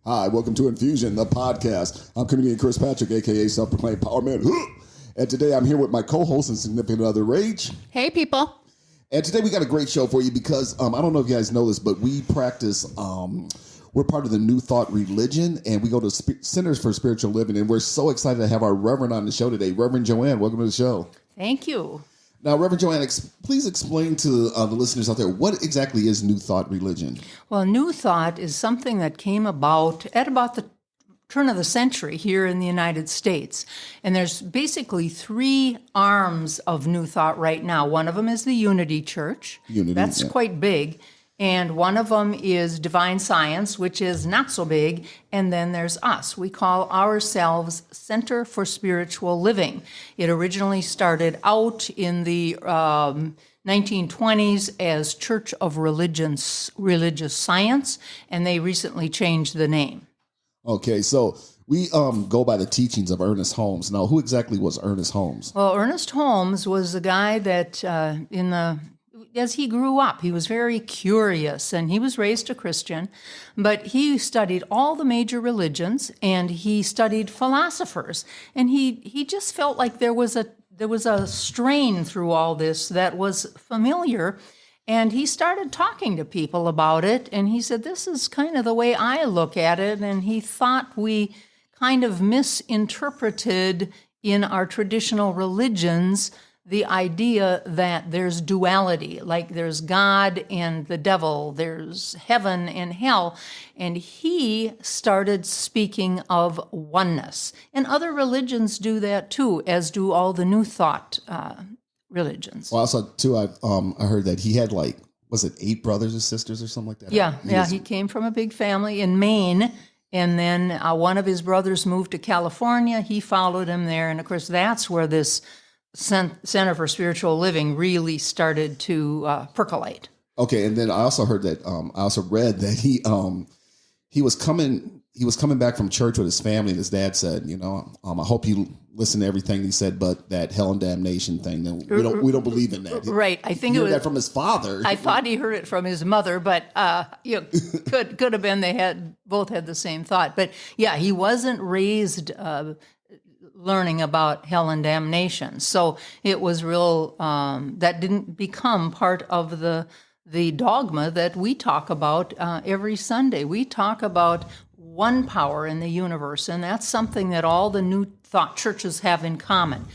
Hi, welcome to Infusion, the podcast. I'm comedian Chris Patrick, a.k.a. Self-Proclaimed Power Man. And today I'm here with my co-host and significant other, Rach. Hey, people. And today we got a great show for you because, I don't know if you guys know this, but we practice, we're part of the New Thought religion, and we go to Centers for Spiritual Living, and we're so excited to have our Reverend on the show today. Reverend Joanne, welcome to the show. Thank you. Now, Reverend Joanne, please explain to the listeners out there, what exactly is New Thought religion? Well, New Thought is something that came about at about the turn of the century here in the United States. And there's basically three arms of New Thought right now. One of them is the Unity Church. That's quite big. And one of them is Divine Science, which is not so big. And then there's us. We call ourselves Center for Spiritual Living. It originally started out in the 1920s as Church of Religious Science, and they recently changed the name. Okay, so we go by the teachings of Ernest Holmes. Now, who exactly was Ernest Holmes? Well, Ernest Holmes was a guy that as he grew up, he was very curious, and he was raised a Christian, but he studied all the major religions, and he studied philosophers, and he just felt like there was a strain through all this that was familiar, and he started talking to people about it, and he said, this is kind of the way I look at it, and he thought we kind of misinterpreted in our traditional religions the idea that there's duality, like there's God and the devil, there's heaven and hell. And he started speaking of oneness. And other religions do that too, as do all the New Thought religions. Well, also, too, I heard that he had, was it 8 brothers or sisters or something like that? Yeah, he came from a big family in Maine. And then one of his brothers moved to California. He followed him there. And of course, that's where this Center for Spiritual Living really started to percolate. Okay, and then I also heard that I also read that he was coming back from church with his family, and his dad said, I hope you listen to everything he said, but that hell and damnation thing, we don't believe in that. Right, I think he it was that from his father. I thought he heard it from his mother, but could have been they both had the same thought. But yeah, he wasn't raised learning about hell and damnation. So it was real, that didn't become part of the dogma that we talk about every Sunday. We talk about one power in the universe, and that's something that all the New Thought churches have in common.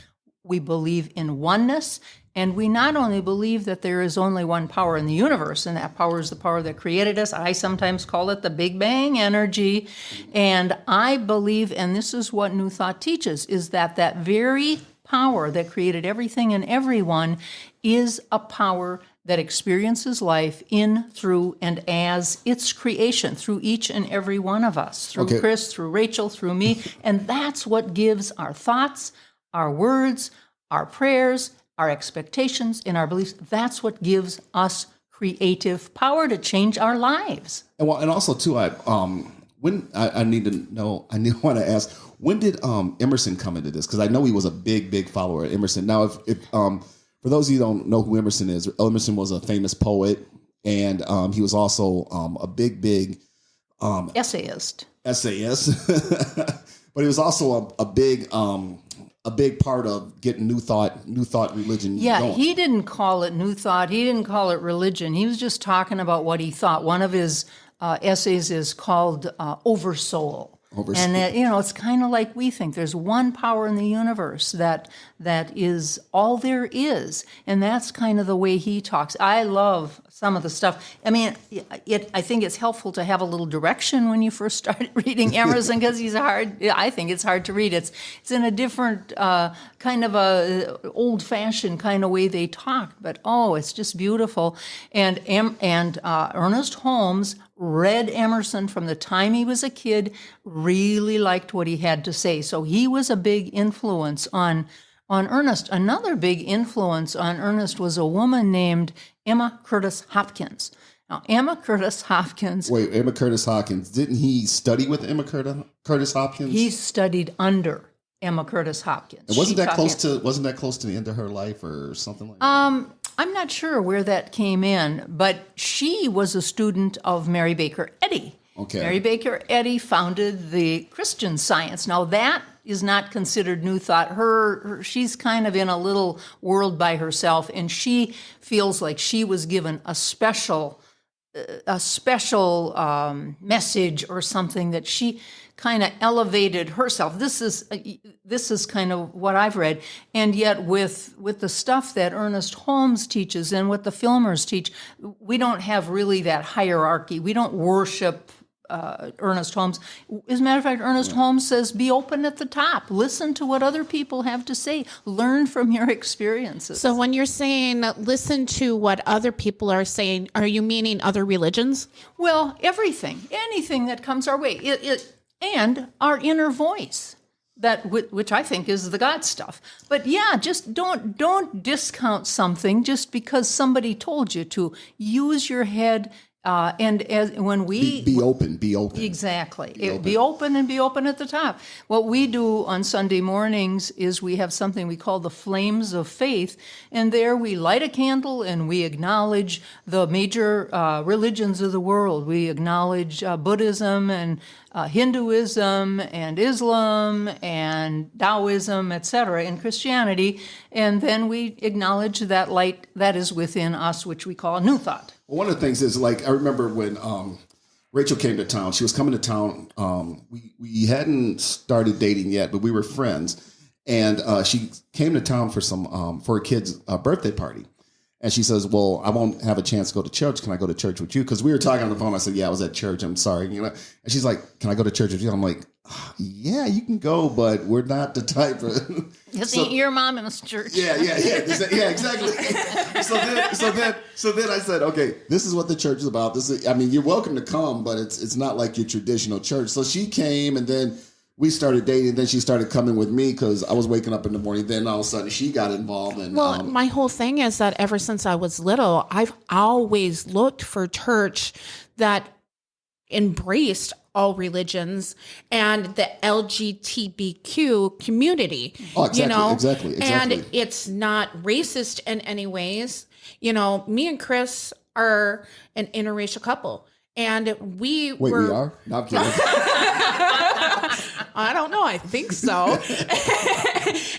We believe in oneness, and we not only believe that there is only one power in the universe, and that power is the power that created us. I sometimes call it the Big Bang energy. And I believe, and this is what New Thought teaches, is that very power that created everything and everyone is a power that experiences life in, through, and as its creation, through each and every one of us, through Chris, through Rachel, through me. And that's what gives our thoughts, our words, our prayers, our expectations, and our beliefs. That's what gives us creative power to change our lives. And also too, I want to ask, when did Emerson come into this? Because I know he was a big follower of Emerson. Now, if for those of you who don't know who Emerson is, Emerson was a famous poet, and he was also a big essayist. But he was also a big part of getting New Thought religion going. He didn't call it New Thought. He didn't call it religion. He was just talking about what he thought. One of his essays is called Oversoul. And it's kind of like we think. There's one power in the universe that is all there is, and that's kind of the way he talks. I love some of the stuff. I mean, I think it's helpful to have a little direction when you first start reading Emerson, because he's hard. I think it's hard to read. It's in a different kind of a old-fashioned kind of way they talk, but it's just beautiful. And Ernest Holmes read Emerson from the time he was a kid, really liked what he had to say. So he was a big influence on Ernest. Another big influence on Ernest was a woman named Emma Curtis Hopkins. Now, Emma Curtis Hopkins... Wait, Emma Curtis Hopkins. Didn't he study with Emma Curtis Hopkins? He studied under Emma Curtis Hopkins. And wasn't that close to the end of her life or something like that? I'm not sure where that came in, but she was a student of Mary Baker Eddy. Okay. Mary Baker Eddy founded the Christian Science. Now that is not considered New Thought. She's kind of in a little world by herself, and she feels like she was given a special message or something that she kind of elevated herself. This is kind of what I've read, and yet with the stuff that Ernest Holmes teaches and what the filmers teach, we don't have really that hierarchy. We don't worship Ernest Holmes. As a matter of fact, Ernest Holmes says, be open at the top. Listen to what other people have to say. Learn from your experiences. So when you're saying listen to what other people are saying, are you meaning other religions? Well, anything that comes our way, and our inner voice, which I think is the God stuff. But yeah, just don't discount something just because somebody told you to. Use your head. And when we be open, exactly, be open and be open at the top. What we do on Sunday mornings is we have something we call the Flames of Faith, and there we light a candle and we acknowledge the major religions of the world. We acknowledge Buddhism and Hinduism and Islam and Taoism, etc., and Christianity, and then we acknowledge that light that is within us, which we call a New Thought. One of the things is, like, I remember when Rachel came to town. She was coming to town. We hadn't started dating yet, but we were friends. And she came to town for a kid's birthday party. And she says, well, I won't have a chance to go to church. Can I go to church with you? Because we were talking on the phone. I said, yeah, I was at church. I'm sorry. And she's like, can I go to church with you? I'm like, yeah, you can go, but we're not the type of... This ain't your mom in a church. Yeah, exactly. So then I said, okay, this is what the church is about. You're welcome to come, but it's not like your traditional church. So she came, and then we started dating. Then she started coming with me because I was waking up in the morning. Then all of a sudden she got involved. And my whole thing is that ever since I was little, I've always looked for church that embraced all religions and the LGTBQ community. Oh, exactly. And it's not racist in any ways. Me and Chris are an interracial couple. And we are? No, I'm kidding. I don't know. I think so.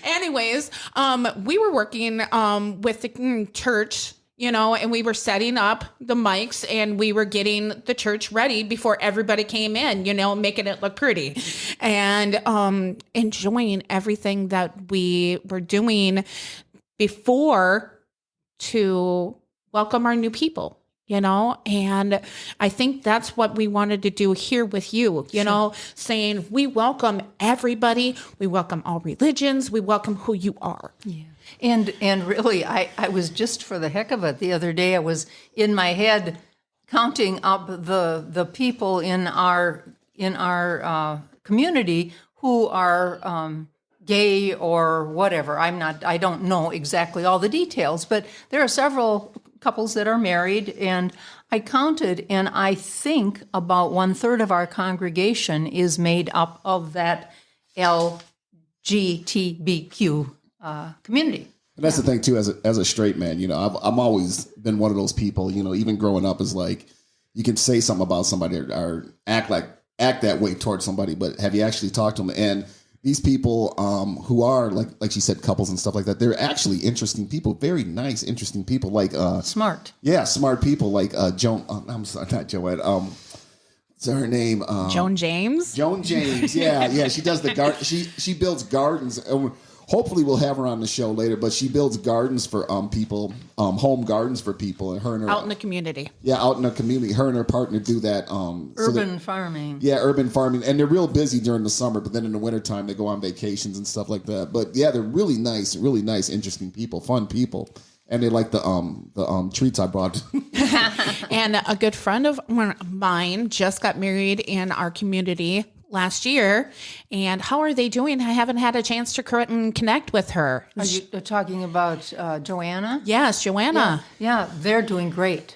Anyways, we were working with the church, and we were setting up the mics and we were getting the church ready before everybody came in, making it look pretty and enjoying everything that we were doing before to welcome our new people. And I think that's what we wanted to do here with you, saying we welcome everybody. We welcome all religions. We welcome who you are. Yeah. And really, I was just for the heck of it. The other day, I was in my head counting up the people in our community who are gay or whatever. I don't know exactly all the details, but there are several couples that are married, and I counted, and I think about 1/3 of our congregation is made up of that LGTBQ community. And that's the thing too, as a straight man, I'm always been one of those people, even growing up, is like, you can say something about somebody or act that way towards somebody, but have you actually talked to them? And these people who are like she said, couples and stuff like that, they're actually interesting people, very nice, interesting people, like smart. Yeah, smart people, like Joan. I'm sorry, not Joanne. What's her name? Joan James. Joan James. Yeah. She does the garden. She builds gardens. Hopefully we'll have her on the show later, but she builds gardens for people, home gardens for people, and her out in the community. Yeah, out in the community. Her and her partner do that. Urban farming. Yeah, urban farming, and they're real busy during the summer, but then in the wintertime they go on vacations and stuff like that. But yeah, they're really nice, interesting people, fun people, and they like the treats I brought. And a good friend of mine just got married in our community last year, and how are they doing? I haven't had a chance to connect with her. Are you talking about Joanna? Yes, Joanna. Yeah, they're doing great.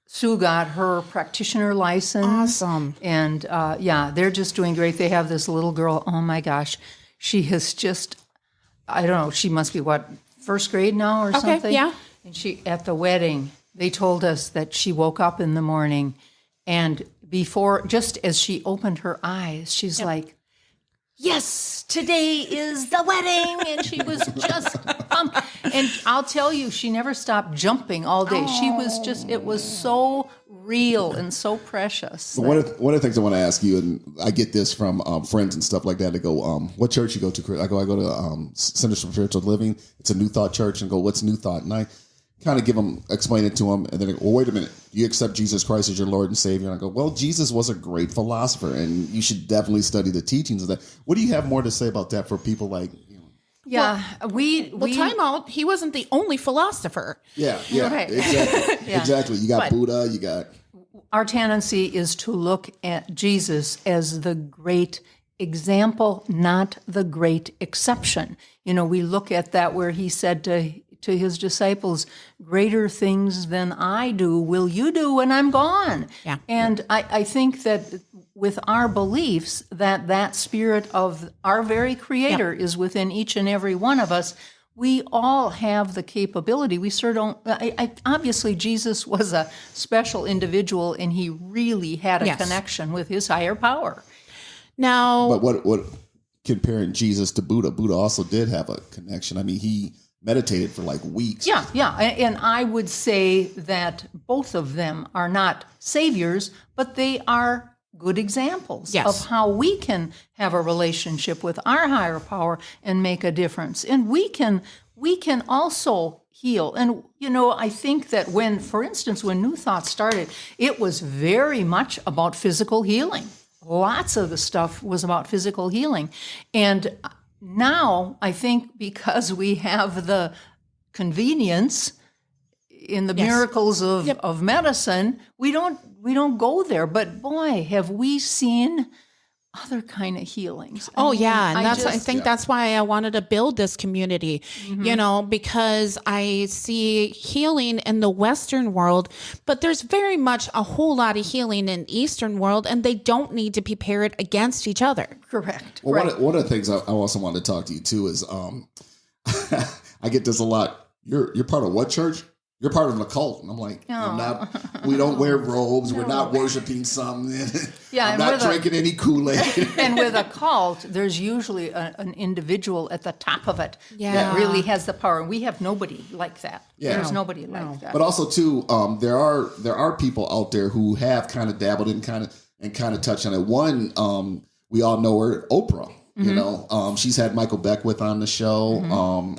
Sue got her practitioner license. Awesome. And they're just doing great. They have this little girl. Oh my gosh, she has just, I don't know, she must be first grade now or something? Yeah. And she, at the wedding, they told us that she woke up in the morning And before, just as she opened her eyes, she's like, yes, today is the wedding. And she was just pumped. And I'll tell you, she never stopped jumping all day. She was just, it was so real and so precious. One of the things I want to ask you, and I get this from friends and stuff like that, they go, what church you go to, Chris? I go to Centers for Spiritual Living. It's a New Thought church. And go, what's New Thought? And I kind of explain it to them. And then they go, well, wait a minute. You accept Jesus Christ as your Lord and Savior? And I go, well, Jesus was a great philosopher, and you should definitely study the teachings of that. What do you have more to say about that for people like, yeah, well, time out. He wasn't the only philosopher. Yeah, Right. exactly. Yeah. Exactly. You got Buddha, you got... Our tendency is to look at Jesus as the great example, not the great exception. We look at that where he said to his disciples, greater things than I do will you do when I'm gone. Yeah. And I think that with our beliefs, that spirit of our very Creator is within each and every one of us. We all have the capability. We sure don't. Obviously, Jesus was a special individual, and he really had a connection with his higher power. Now, but what comparing Jesus to Buddha? Buddha also did have a connection. I mean, he meditated for like weeks. Yeah, and I would say that both of them are not saviors, but they are good examples of how we can have a relationship with our higher power and make a difference. And we can also heal. And, I think that for instance, when New Thought started, it was very much about physical healing. Lots of the stuff was about physical healing. And now I think because we have the convenience in the miracles of medicine, we don't go there. But boy, have we seen other kind of healings. I think that's why I wanted to build this community, because I see healing in the Western world, but there's very much a whole lot of healing in Eastern world, and they don't need to be paired against each other. Correct. Well, one of the things I also wanted to talk to you too is, I get this a lot. You're part of what church? You're part of an occult. And I'm like, I'm not, we don't wear robes. We're not worshiping something. I'm not drinking any Kool-Aid. And with a cult, there's usually an individual at the top of it that really has the power. And we have nobody like that. Yeah. There's nobody like that. But also too, there are people out there who have kind of dabbled in kind of touched on it. One, we all know her, Oprah. She's had Michael Beckwith on the show,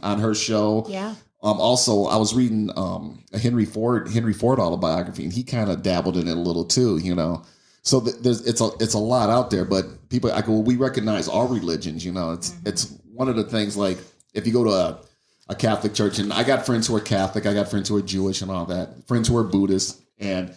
on her show. Yeah. Also, I was reading a Henry Ford autobiography, and he kind of dabbled in it a little too, So it's a lot out there, but people, we recognize all religions, It's one of the things, like if you go to a Catholic church, and I got friends who are Catholic, I got friends who are Jewish and all that, friends who are Buddhist, and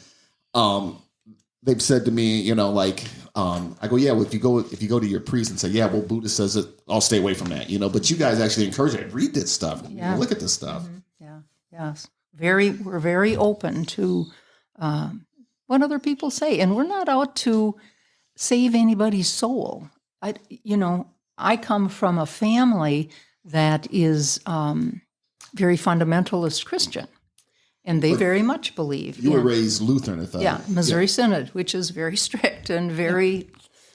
they've said to me, I go, well, if you go to your priest and say, well, Buddha says it, I'll stay away from that, but you guys actually encourage it. Read this stuff. Look at this stuff. Yeah. Yes. We're very open to what other people say, and we're not out to save anybody's soul. I come from a family that is very fundamentalist Christian. And they very much believe. You were raised Lutheran, Missouri Synod, which is very strict and very,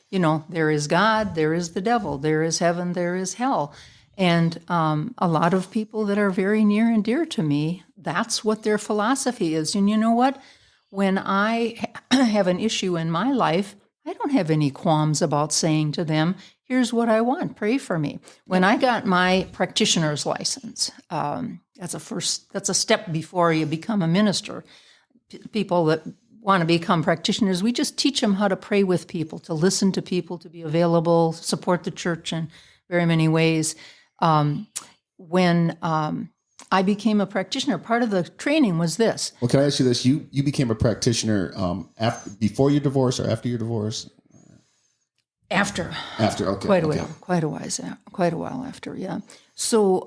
there is God, there is the devil, there is heaven, there is hell. And a lot of people that are very near and dear to me, that's what their philosophy is. And you know what? When I have an issue in my life, I don't have any qualms about saying to them, here's what I want, pray for me. When I got my practitioner's license, that's a step before you become a minister. People that want to become practitioners, we just teach them how to pray with people, to listen to people, to be available, support the church in very many ways. When I became a practitioner, part of the training was this. Well, can I ask you this? You became a practitioner before your divorce or after your divorce? After. Okay. Quite a while after, yeah. So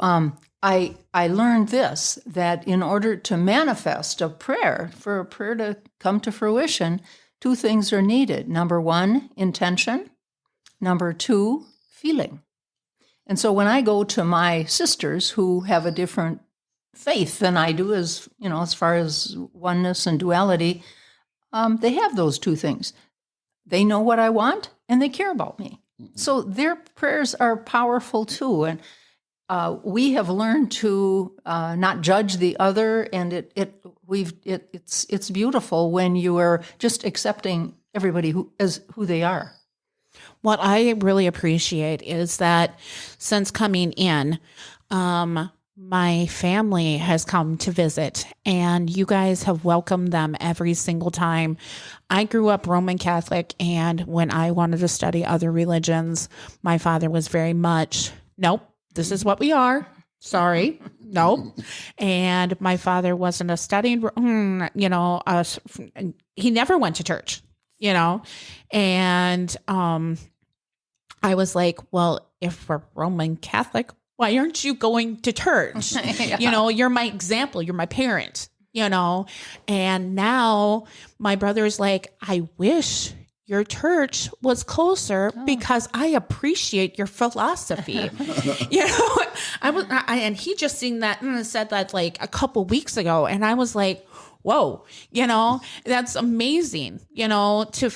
I learned this, that in order to manifest a prayer, for a prayer to come to fruition, two things are needed. Number one, intention. Number two, feeling. And so when I go to my sisters who have a different faith than I do, as far as oneness and duality, they have those two things. They know what I want and they care about me. So their prayers are powerful too. And we have learned to not judge the other, and it's beautiful when you are just accepting everybody as who they are. What I really appreciate is that since coming in, my family has come to visit, and you guys have welcomed them every single time. I grew up Roman Catholic, and when I wanted to study other religions, my father was very much, nope, this is what we are. Sorry. Nope. And my father wasn't a studying, he never went to church, and I was like, well, if we're Roman Catholic, why aren't you going to church? Yeah. You're my example. You're my parent, and now my brother's like, I wish your church was closer because I appreciate your philosophy. And he just said that like a couple weeks ago. And I was like, whoa, that's amazing, to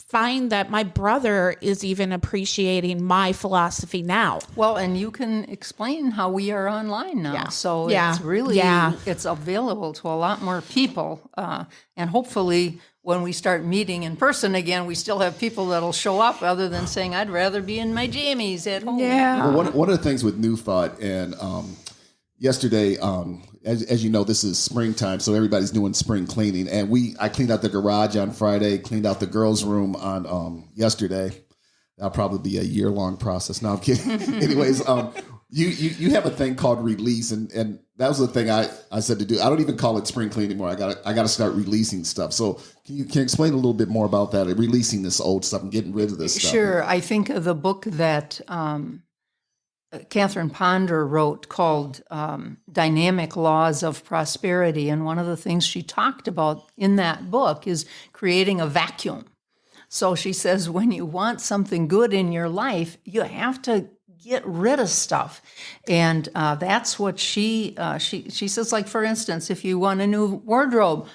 find that my brother is even appreciating my philosophy now. Well, and you can explain how we are online now. Yeah. So Yeah. it's really, Yeah. it's available to a lot more people. And hopefully when we start meeting in person again, we still have people that'll show up other than saying, I'd rather be in my jammies at home. Yeah. Well, one of the things with New Thought, and yesterday, as you know, this is springtime, so everybody's doing spring cleaning. And I cleaned out the garage on Friday, cleaned out the girls' room on yesterday. That'll probably be a year-long process. No, I'm kidding. Anyways, you have a thing called release, and that was the thing I said to do. I don't even call it spring cleaning anymore. I got to start releasing stuff. So can you explain a little bit more about that, releasing this old stuff and getting rid of this stuff? Sure. I think of the book that Catherine Ponder wrote called Dynamic Laws of Prosperity. And one of the things she talked about in that book is creating a vacuum. So she says, when you want something good in your life, you have to get rid of stuff. And that's what she says, like, for instance, if you want a new wardrobe,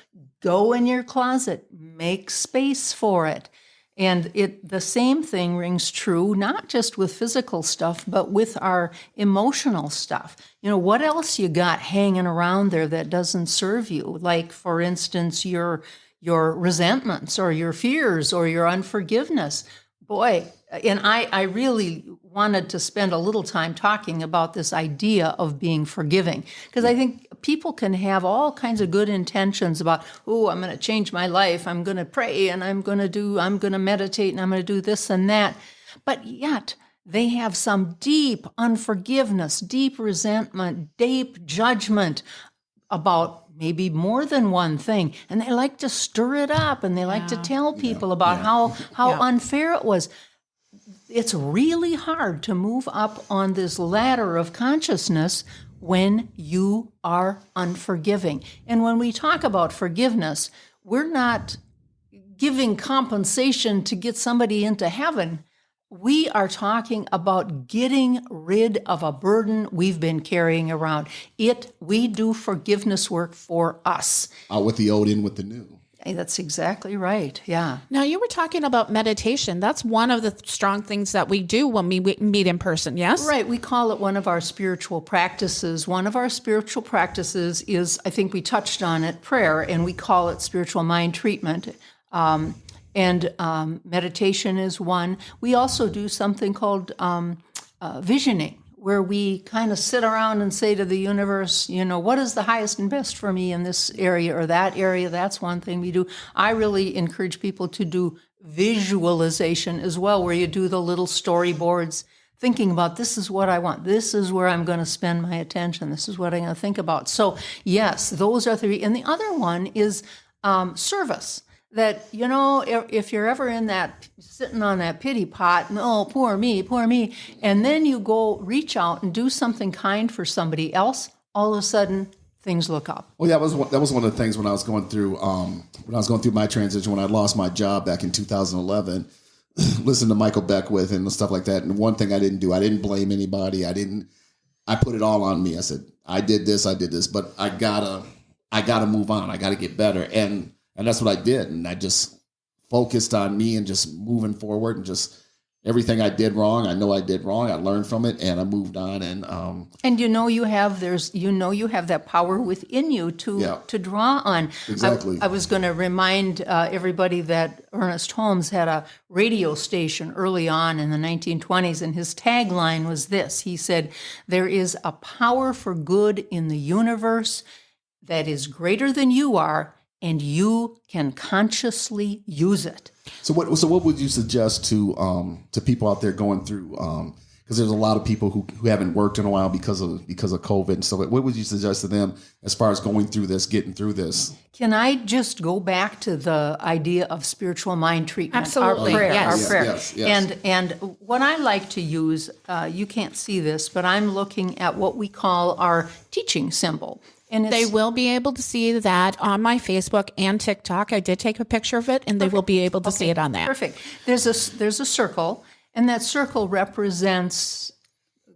go in your closet, make space for it. And the same thing rings true, not just with physical stuff, but with our emotional stuff. What else you got hanging around there that doesn't serve you? Like, for instance, your resentments or your fears or your unforgiveness. Boy, and I really wanted to spend a little time talking about this idea of being forgiving, because I think people can have all kinds of good intentions about, I'm going to change my life, I'm going to pray, and I'm going to meditate, and I'm going to do this and that. But yet they have some deep unforgiveness, deep resentment, deep judgment about maybe more than one thing. And they like to stir it up, and they like to tell people about how unfair it was. It's really hard to move up on this ladder of consciousness when you are unforgiving. And when we talk about forgiveness, we're not giving compensation to get somebody into heaven. We are talking about getting rid of a burden we've been carrying around. We do forgiveness work for us. With the old in with the new. Hey, that's exactly right. Yeah. Now, you were talking about meditation. That's one of the strong things that we do when we meet in person, yes? Right. We call it one of our spiritual practices. One of our spiritual practices is, I think we touched on it, prayer, and we call it spiritual mind treatment. And meditation is one. We also do something called visioning, where we kind of sit around and say to the universe, what is the highest and best for me in this area or that area? That's one thing we do. I really encourage people to do visualization as well, where you do the little storyboards, thinking about, this is what I want. This is where I'm going to spend my attention. This is what I'm going to think about. So yes, those are three. And the other one is service. That, if you're ever sitting on that pity pot, poor me, and then you go reach out and do something kind for somebody else, all of a sudden things look up. Well, yeah, that was one of the things when I was going through my transition, when I lost my job back in 2011, listen to Michael Beckwith and stuff like that. And one thing I didn't do, I didn't blame anybody. I put it all on me. I said, I did this, but I gotta move on. I gotta get better. And And that's what I did. And I just focused on me and just moving forward, and just everything I did wrong, I know I did wrong. I learned from it, and I moved on. And you have that power within you to draw on. Exactly. I was going to remind everybody that Ernest Holmes had a radio station early on in the 1920s, and his tagline was this. He said, "There is a power for good in the universe that is greater than you are, and you can consciously use it." So what would you suggest to people out there going through, because there's a lot of people who haven't worked in a while because of COVID and stuff. What would you suggest to them as far as going through this, getting through this? Can I just go back to the idea of spiritual mind treatment? Absolutely. Our prayer. Yes. Our prayer. Yes. And what I like to use, you can't see this, but I'm looking at what we call our teaching symbol. And They will be able to see that on my Facebook and TikTok. I did take a picture of it, and they will be able to see it on that. Perfect. There's a circle, and that circle represents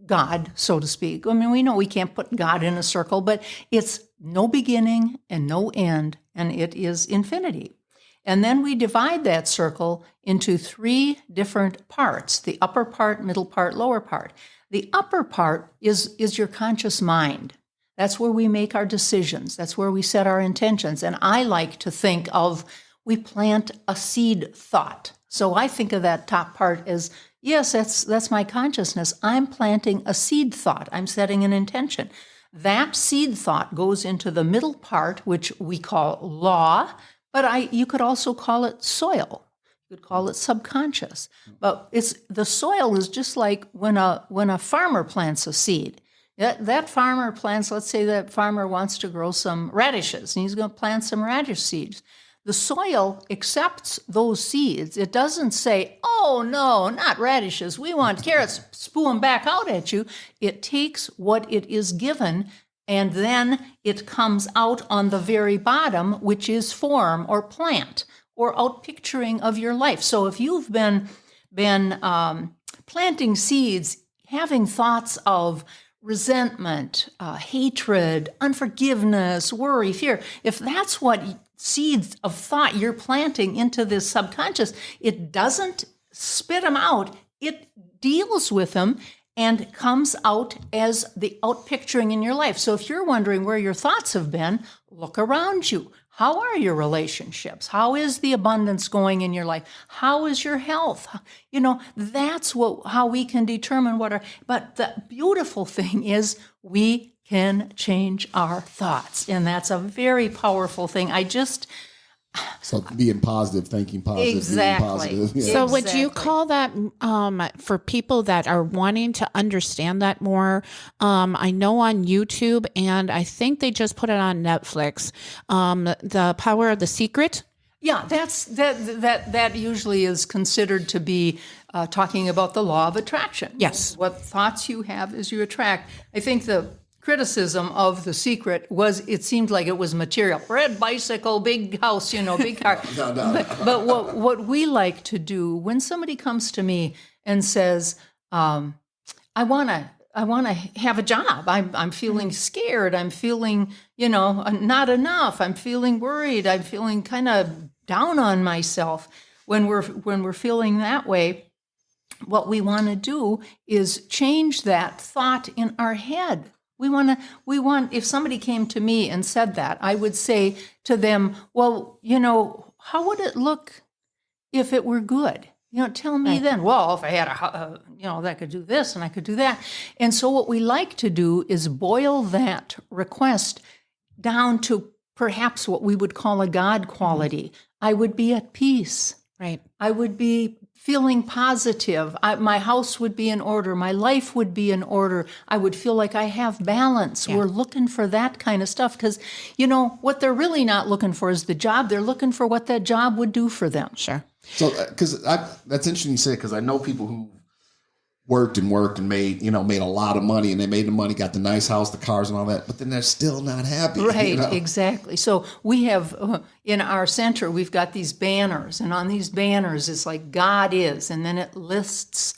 God, so to speak. I mean, we know we can't put God in a circle, but it's no beginning and no end, and it is infinity. And then we divide that circle into 3 different parts: the upper part, middle part, lower part. The upper part is your conscious mind. That's where we make our decisions. That's where we set our intentions. And I like to think of, we plant a seed thought. So I think of that top part as, yes, that's my consciousness. I'm planting a seed thought. I'm setting an intention. That seed thought goes into the middle part, which we call law, but you could also call it soil. You could call it subconscious. But the soil is just like when a farmer plants a seed. That farmer plants, let's say that farmer wants to grow some radishes, and he's going to plant some radish seeds. The soil accepts those seeds. It doesn't say, "Oh, no, not radishes. We want carrots." Spew them back out at you. It takes what it is given, and then it comes out on the very bottom, which is form or plant or outpicturing of your life. So if you've been planting seeds, having thoughts of resentment, hatred, unforgiveness, worry, fear, if that's what seeds of thought you're planting into this subconscious, it doesn't spit them out. It deals with them and comes out as the outpicturing in your life. So if you're wondering where your thoughts have been, look around you. How are your relationships? How is the abundance going in your life? How is your health? That's how we can determine but the beautiful thing is we can change our thoughts. And that's a very powerful thing. So being positive, thinking positive, exactly. being positive. Yeah. So would you call that for people that are wanting to understand that more? I know on YouTube, and I think they just put it on Netflix, The Power of the Secret. Yeah, that usually is considered to be talking about the law of attraction. Yes. What thoughts you have as you attract. I think the criticism of The Secret was it seemed like it was material. Red bicycle, big house, big car. No. But what we like to do when somebody comes to me and says, I want to have a job. I'm feeling scared. I'm feeling, not enough. I'm feeling worried. I'm feeling kind of down on myself. When we're feeling that way, what we want to do is change that thought in our head. We want, if somebody came to me and said that, I would say to them, well, how would it look if it were good? Tell me then. Well, if I had that could do this and I could do that. And so what we like to do is boil that request down to perhaps what we would call a God quality. I would be at peace. Right. I would be feeling positive. My house would be in order. My life would be in order. I would feel like I have balance. Yeah. We're looking for that kind of stuff because, what they're really not looking for is the job. They're looking for what that job would do for them. Sure. So, because that's interesting you say, because I know people who worked and made a lot of money, and they made the money, got the nice house, the cars and all that, but then they're still not happy. Right, exactly. So we have, in our center, we've got these banners, and on these banners it's like God is, and then it lists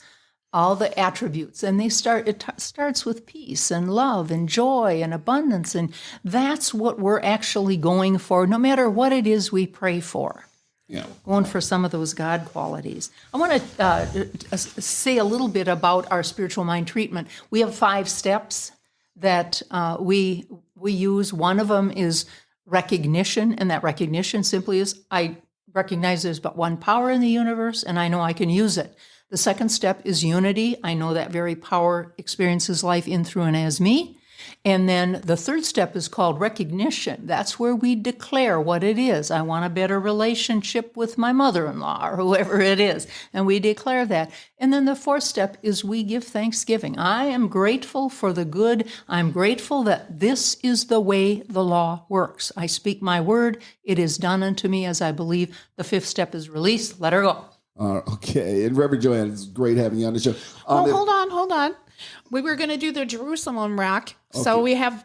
all the attributes, and it starts with peace and love and joy and abundance, and that's what we're actually going for, no matter what it is we pray for. Yeah. Going for some of those God qualities. I want to say a little bit about our spiritual mind treatment. We have 5 steps that we use. One of them is recognition, and that recognition simply is, I recognize there's but one power in the universe, and I know I can use it. The second step is unity. I know that very power experiences life in, through, and as me. And then the third step is called recognition. That's where we declare what it is. I want a better relationship with my mother-in-law or whoever it is. And we declare that. And then the fourth step is we give thanksgiving. I am grateful for the good. I'm grateful that this is the way the law works. I speak my word. It is done unto me as I believe. The fifth step is release. Let her go. Okay. And Reverend Joanne, it's great having you on the show. Hold on. We were going to do the Jerusalem rock. Okay. So we have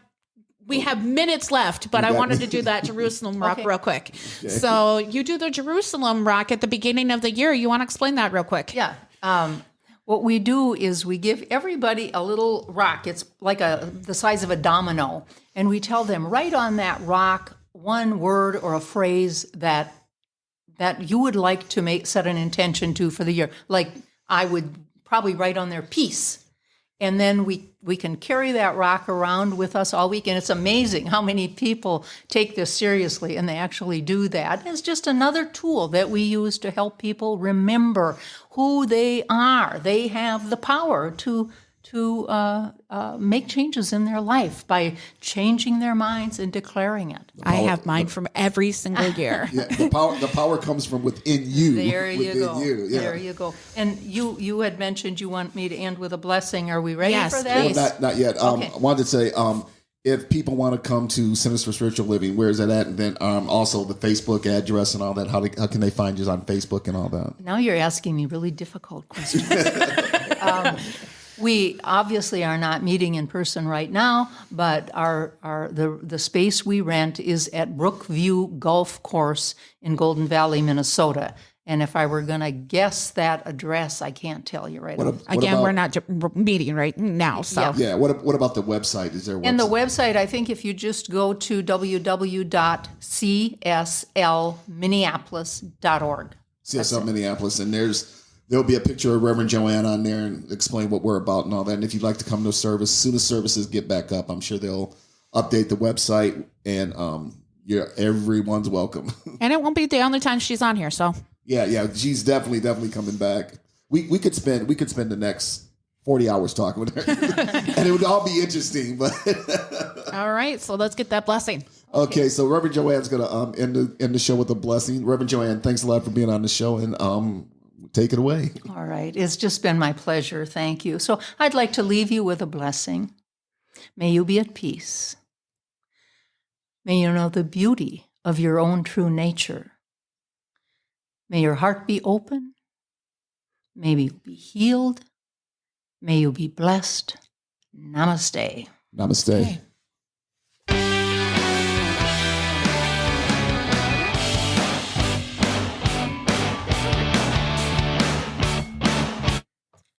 minutes left, but I wanted to do that Jerusalem rock real quick. Okay. So you do the Jerusalem rock at the beginning of the year. You want to explain that real quick? Yeah. What we do is we give everybody a little rock. It's like the size of a domino. And we tell them, write on that rock one word or a phrase that you would like to set an intention to for the year. Like I would probably write on there peace. And then we can carry that rock around with us all week. And it's amazing how many people take this seriously and they actually do that. It's just another tool that we use to help people remember who they are. They have the power to make changes in their life by changing their minds and declaring it. I have mine from every single year. Yeah, the power comes from within you. There you go. Yeah. There you go. And you had mentioned you want me to end with a blessing. Are we ready for that? Please. Well, not yet. Okay. I wanted to say, if people want to come to Centers for Spiritual Living, where is that at? And then also the Facebook address and all that. How can they find you on Facebook and all that? Now you're asking me really difficult questions. We obviously are not meeting in person right now, but the space we rent is at Brookview Golf Course in Golden Valley, Minnesota. And if I were going to guess that address, I can't tell you right now. We're not meeting right now. So yeah. What about the website? Is there a website? And the website, I think if you just go to www.cslminneapolis.org. CSL Minneapolis, and there'll be a picture of Reverend Joanne on there and explain what we're about and all that. And if you'd like to come to service, as soon as services get back up, I'm sure they'll update the website, and everyone's welcome. And it won't be the only time she's on here, so. Yeah, she's definitely coming back. We could spend the next 40 hours talking with her, and it would all be interesting. But all right, so let's get that blessing. Okay, so Reverend Joanne's gonna end the show with a blessing. Reverend Joanne, thanks a lot for being on the show, and take it away. All right. It's just been my pleasure. Thank you. So I'd like to leave you with a blessing. May you be at peace. May you know the beauty of your own true nature. May your heart be open. May you be healed. May you be blessed. Namaste. Namaste. Okay.